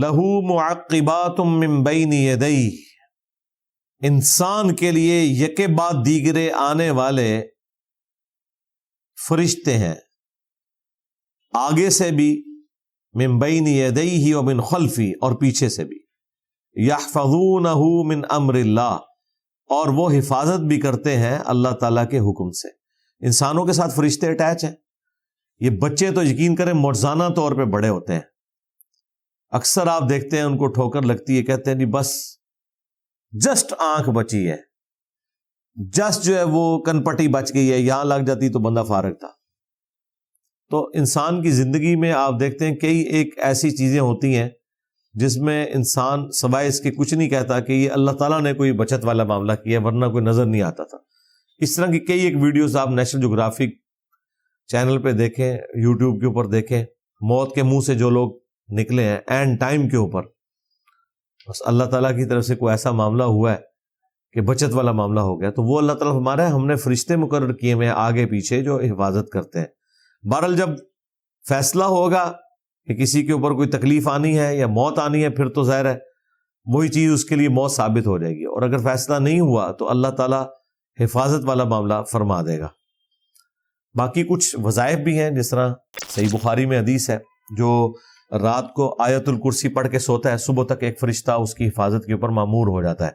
لہو معقبات من بین یدیہ، انسان کے لیے یکے بعد دیگرے آنے والے فرشتے ہیں، آگے سے بھی، من بین یدیہ و من خلفہ، اور پیچھے سے بھی، یحفظونہ من امر اللہ، اور وہ حفاظت بھی کرتے ہیں اللہ تعالیٰ کے حکم سے۔ انسانوں کے ساتھ فرشتے اٹیچ ہیں۔ یہ بچے تو یقین کریں معجزانہ طور پہ بڑے ہوتے ہیں، اکثر آپ دیکھتے ہیں ان کو ٹھوکر لگتی ہے، کہتے ہیں جی بس جسٹ آنکھ بچی ہے، جسٹ جو ہے وہ کن پٹی بچ گئی ہے، یہاں لگ جاتی تو بندہ فارغ تھا۔ تو انسان کی زندگی میں آپ دیکھتے ہیں کئی ایک ایسی چیزیں ہوتی ہیں جس میں انسان سوائے اس کے کچھ نہیں کہتا کہ یہ اللہ تعالیٰ نے کوئی بچت والا معاملہ کیا، ورنہ کوئی نظر نہیں آتا تھا۔ اس طرح کی کئی ایک ویڈیوز آپ نیشنل جغرافک چینل پہ دیکھیں، یوٹیوب کے اوپر دیکھیں، موت کے منہ سے جو لوگ نکلے ہیں اینڈ ٹائم کے اوپر، بس اللہ تعالیٰ کی طرف سے کوئی ایسا معاملہ ہوا ہے کہ بچت والا معاملہ ہو گیا، تو وہ اللہ تعالیٰ ہمارا ہے، ہم نے فرشتے مقرر کیے ہوئے ہیں آگے پیچھے جو حفاظت کرتے ہیں۔ بہرحال جب فیصلہ ہوگا کہ کسی کے اوپر کوئی تکلیف آنی ہے یا موت آنی ہے، پھر تو ظاہر ہے وہی چیز اس کے لیے موت ثابت ہو جائے گی، اور اگر فیصلہ نہیں ہوا تو اللہ تعالیٰ حفاظت والا معاملہ فرما دے گا۔ باقی کچھ وظائف بھی ہیں، جس طرح صحیح بخاری میں حدیث ہے، جو رات کو آیت الکرسی پڑھ کے سوتا ہے، صبح تک ایک فرشتہ اس کی حفاظت کے اوپر مامور ہو جاتا ہے۔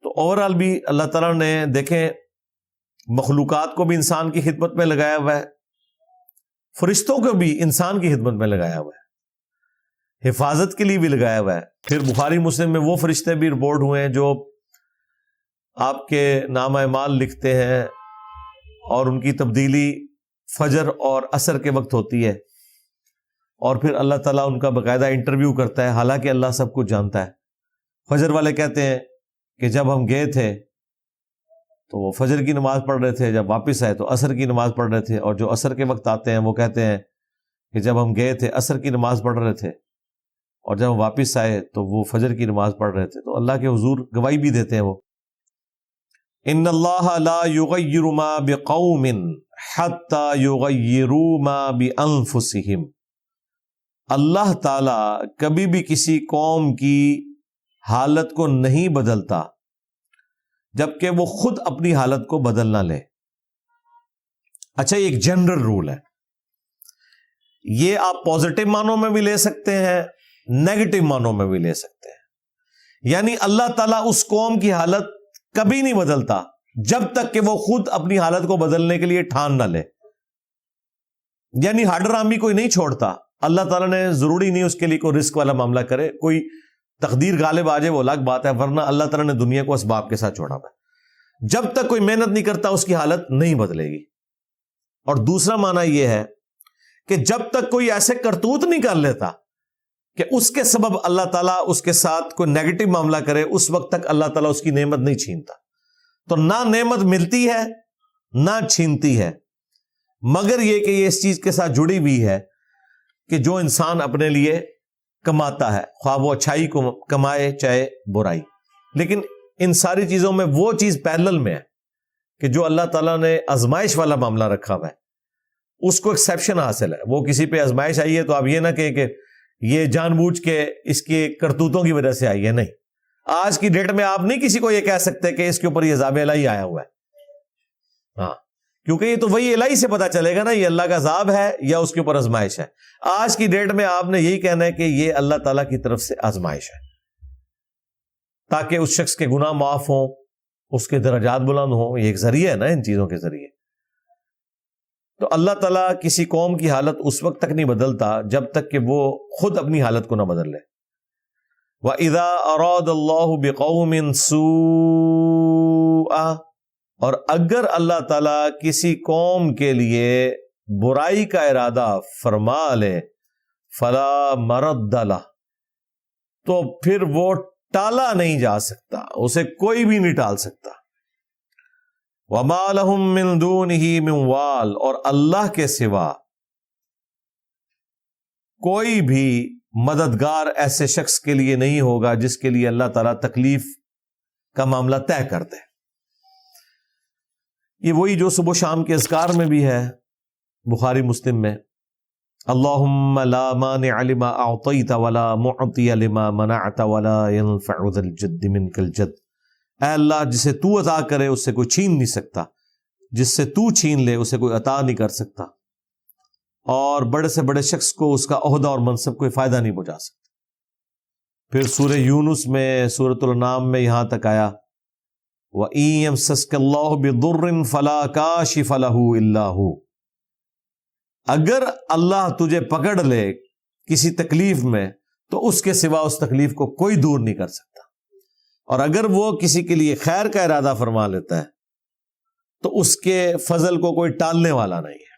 تو اوورآل بھی اللہ تعالیٰ نے دیکھیں مخلوقات کو بھی انسان کی خدمت میں لگایا ہوا ہے، فرشتوں کو بھی انسان کی خدمت میں لگایا ہوا ہے، حفاظت کے لیے بھی لگایا ہوا ہے۔ پھر بخاری مسلم میں وہ فرشتے بھی رپورٹ ہوئے ہیں جو آپ کے نام اعمال لکھتے ہیں، اور ان کی تبدیلی فجر اور عصر کے وقت ہوتی ہے، اور پھر اللہ تعالیٰ ان کا باقاعدہ انٹرویو کرتا ہے، حالانکہ اللہ سب کچھ جانتا ہے۔ فجر والے کہتے ہیں کہ جب ہم گئے تھے تو وہ فجر کی نماز پڑھ رہے تھے، جب واپس آئے تو عصر کی نماز پڑھ رہے تھے، اور جو عصر کے وقت آتے ہیں وہ کہتے ہیں کہ جب ہم گئے تھے عصر کی نماز پڑھ رہے تھے، اور جب ہم واپس آئے تو وہ فجر کی نماز پڑھ رہے تھے۔ تو اللہ کے حضور گواہی بھی دیتے ہیں وہ، ان اللہ لا یغیر ما بقوم حتی یغیروا ما بانفسہم، اللہ تعالی کبھی بھی کسی قوم کی حالت کو نہیں بدلتا جبکہ وہ خود اپنی حالت کو بدل نہ لے۔ اچھا، یہ ایک جنرل رول ہے، یہ آپ پازیٹو معنوں میں بھی لے سکتے ہیں، نیگیٹو معنوں میں بھی لے سکتے ہیں۔ یعنی اللہ تعالیٰ اس قوم کی حالت کبھی نہیں بدلتا جب تک کہ وہ خود اپنی حالت کو بدلنے کے لیے ٹھان نہ لے۔ یعنی ہارڈر آرمی کوئی نہیں چھوڑتا، اللہ تعالیٰ نے ضروری نہیں اس کے لیے کوئی رسک والا معاملہ کرے، کوئی تقدیر غالب آ جائے وہ الگ بات ہے، ورنہ اللہ تعالیٰ نے دنیا کو اسباب کے ساتھ چھوڑا ہے۔ جب تک کوئی محنت نہیں کرتا اس کی حالت نہیں بدلے گی۔ اور دوسرا معنی یہ ہے کہ جب تک کوئی ایسے کرتوت نہیں کر لیتا کہ اس کے سبب اللہ تعالیٰ اس کے ساتھ کوئی نیگیٹو معاملہ کرے، اس وقت تک اللہ تعالیٰ اس کی نعمت نہیں چھینتا۔ تو نہ نعمت ملتی ہے نہ چھینتی ہے، مگر یہ کہ یہ اس چیز کے ساتھ جڑی ہوئی ہے کہ جو انسان اپنے لیے کماتا ہے، خواہ وہ اچھائی کو کمائے چاہے برائی، لیکن ان ساری چیزوں میں وہ چیز پیرلل میں ہے کہ جو اللہ تعالیٰ نے آزمائش والا معاملہ رکھا ہوا ہے، اس کو ایکسیپشن حاصل ہے۔ وہ کسی پہ آزمائش آئی ہے تو آپ یہ نہ کہیں کہ یہ جان بوجھ کے اس کے کرتوتوں کی وجہ سے آئی ہے، نہیں۔ آج کی ڈیٹ میں آپ نہیں کسی کو یہ کہہ سکتے کہ اس کے اوپر یہ عذاب الہی آیا ہوا ہے، ہاں، کیونکہ یہ تو وہی الہی سے پتا چلے گا نا یہ اللہ کا عذاب ہے یا اس کے اوپر آزمائش ہے۔ آج کی ڈیٹ میں آپ نے یہی کہنا ہے کہ یہ اللہ تعالیٰ کی طرف سے آزمائش ہے، تاکہ اس شخص کے گناہ معاف ہوں، اس کے درجات بلند ہوں۔ یہ ایک ذریعہ ہے نا ان چیزوں کے ذریعے۔ تو اللہ تعالیٰ کسی قوم کی حالت اس وقت تک نہیں بدلتا جب تک کہ وہ خود اپنی حالت کو نہ بدل لے۔ وَإِذَا أَرَادَ اللَّهُ بِقَوْمٍ سُوءًا، اور اگر اللہ تعالیٰ کسی قوم کے لیے برائی کا ارادہ فرما لے، فَلَا مَرَدَّ لَهُ، تو پھر وہ ٹالا نہیں جا سکتا، اسے کوئی بھی نہیں ٹال سکتا۔ وَمَا لَهُم مِّن دُونِهِ مِن وَالٍ، اور اللہ کے سوا کوئی بھی مددگار ایسے شخص کے لیے نہیں ہوگا جس کے لیے اللہ تعالیٰ تکلیف کا معاملہ طے کر دے۔ یہ وہی جو صبح شام کے اذکار میں بھی ہے، بخاری مسلم میں، اللہم لا مانع لما اعطیت ولا معطی لما منعت ولا ينفع ذا الجد منک الجد، اے اللہ جسے تو عطا کرے اس سے کوئی چھین نہیں سکتا، جس سے تو چھین لے اسے کوئی عطا نہیں کر سکتا، اور بڑے سے بڑے شخص کو اس کا عہدہ اور منصب کوئی فائدہ نہیں پہنچا سکتا۔ پھر سورہ یونس میں، سورۃ الانعام میں یہاں تک آیا وَإِن يَمْسَسْكَ اللَّهُ بِضُرٍّ فَلَا كَاشِفَ لَهُ إِلَّا هُوَ، اگر اللہ تجھے پکڑ لے کسی تکلیف میں تو اس کے سوا اس تکلیف کو کوئی دور نہیں کر سکتا، اور اگر وہ کسی کے لیے خیر کا ارادہ فرما لیتا ہے تو اس کے فضل کو کوئی ٹالنے والا نہیں ہے۔